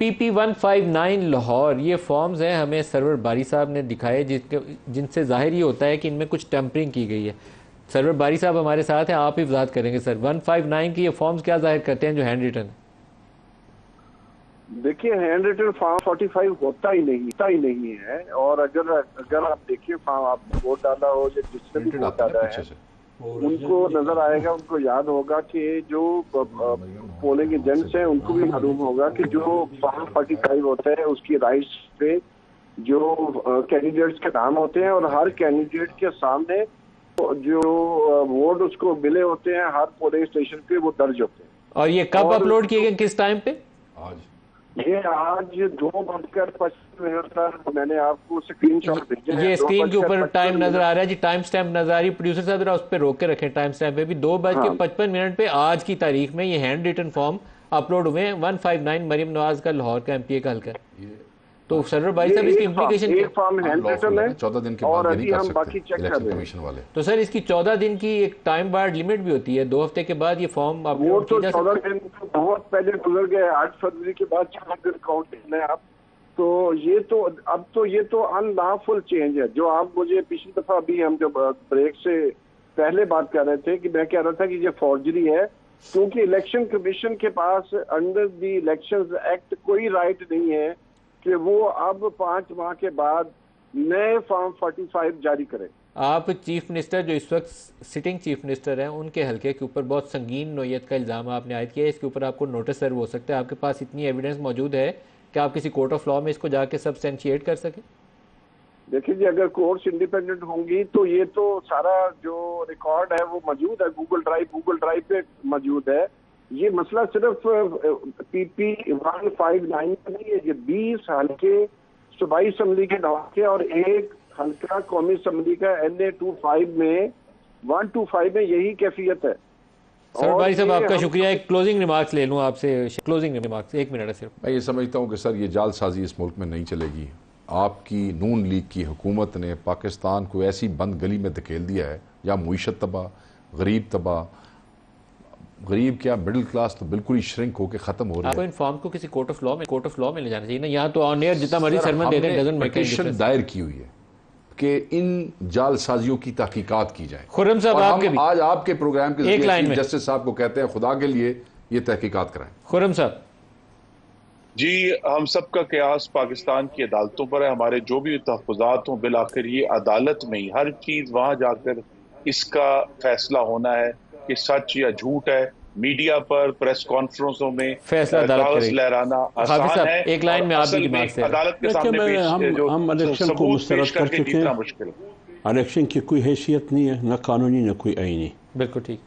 PP159 Lahore, ये forms हैं, हमें सरवर बारी साहब ने दिखाए, जिनसे जाहिर ये होता है कि इनमें कुछ टेम्परिंग की गई है। सरवर बारी साहब हमारे साथ हैं, आप ही वजाहत करेंगे सर, 159 की ये फॉर्म्स क्या जाहिर करते हैं जो हैंड रिटन? देखिए, हैंड रिटन फॉर्म 45 होता ही नहीं है। और अगर आप देखिए फॉर्म, आप वोट डाला हो या जिसने भी वोट डाला है, उनको नजर आएगा, उनको याद होगा कि जो पोलिंग एजेंट्स हैं उनको भी मालूम होगा कि जो फॉर्म 45 होता है उसकी राइट्स पे जो कैंडिडेट्स के नाम होते हैं और हर कैंडिडेट के सामने जो वोट उसको मिले होते हैं हर पोलिंग स्टेशन पे वो दर्ज होते हैं। और ये कब अपलोड किए गए, किस टाइम पे? ये आज 2:25 पर मैंने आपको स्क्रीनशॉट भेजा है। ये स्क्रीन के ऊपर टाइम नजर आ रहा है जी, टाइम स्टैम्प नजर आ रही है। प्रोड्यूसर साहब जरा उस पर रोक के रखें टाइम स्टैम्प पे भी। 2:55 पे आज की तारीख में ये हैंड रिटन फॉर्म अपलोड हुए हैं। 159 मरियम नवाज का, लाहौर का, एमपीए का हल्का। तो सरवर भाई साहब, इसकी इम्प्लीकेशन एक फॉर्म हैंड रिटन है 14 दिन के और बाद अभी हम बाकी चेक कर रहे हैं वाले। तो सर इसकी 14 दिन की एक टाइम बार लिमिट भी होती है, 2 हफ्ते के बाद ये फॉर्म अपलोड किया जा सकता है। 14 दिन तो बहुत पहले गुजर गए, 8 फरवरी के बाद 4 दिन काउंट करना है आप। तो ये तो अनलॉफुल चेंज है जो आप मुझे पिछली दफा अभी हम जब ब्रेक से पहले बात कर रहे थे कि मैं कह रहा था कि ये फॉर्जरी है, क्योंकि इलेक्शन कमीशन के पास अंडर द इलेक्शंस एक्ट कोई राइट नहीं है कि वो अब 5 माह के बाद नए फॉर्म 45 जारी करें। आप चीफ मिनिस्टर, जो इस वक्त सिटिंग चीफ मिनिस्टर हैं, उनके हल्के के ऊपर बहुत संगीन नोयत का इल्ज़ाम आपने आयद किया है। इसके ऊपर आपको नोटिस सर्व हो सकता है। आपके पास इतनी एविडेंस मौजूद है कि आप किसी कोर्ट ऑफ लॉ में इसको जाके सब्सटेंशिएट कर सकें? देखिए जी, अगर कोर्ट्स इंडिपेंडेंट होंगी तो ये तो सारा जो रिकॉर्ड है वो मौजूद है, गूगल ड्राइव पे मौजूद है। ये मसला सिर्फ PP159 का नहीं है, ये 20 हल्के सूबाई असम्बली के हल्के और एक हल्का कौमी असम्बली का NA25 में 125 में यही कैफियत है। सर भाई साहब, आपका शुक्रिया। एक क्लोजिंग रिमार्क्स ले लूँ आपसे, क्लोजिंग रिमार्क्स 1 मिनट है सिर्फ। मैं ये समझता हूँ कि सर ये जालसाजी इस मुल्क में नहीं चलेगी। आपकी नून लीग की हुकूमत ने पाकिस्तान को ऐसी बंद गली में धकेल दिया है, या मुईशत तबाह, गरीब तबाह, गरीब क्या मिडिल क्लास तो बिल्कुल ही श्रिंक होकर खत्म हो रहा है। आपको इन फॉर्म को किसी कोर्ट ऑफ लॉ में ले जाना चाहिए ना। यहाँ तो ऑन एयर जितना मर्जी सरमन दे दें, डजंट मेक एनी डिफरेंस। दायर की हुई है कि इन जालसाजियों की तहकीकात की जाए। खुर्रम साहब, आपके भी आज आपके प्रोग्राम के एक लाइन में जस्टिस साहब को कहते हैं खुदा के लिए ये तहकीकात कराएं। खुर्रम साहब जी, हम सब का कयास पाकिस्तान की अदालतों पर है। हमारे जो भी तहफ़्फ़ुज़ात हों, बिल आखिर ये अदालत में ही हर चीज़ वहाँ जाकर इसका फैसला होना है कि सच या झूठ है। मीडिया पर, प्रेस कॉन्फ्रेंसों में फैसला अदालत लहराना आसान है, एक लाइन में आप भी दिमाग से अदालत के सामने हम इलेक्शन को मुस्तरद कर चुके हैं। मुश्किल इलेक्शन की कोई हैसियत नहीं है, न कानूनी न कोई आईनी। बिल्कुल ठीक।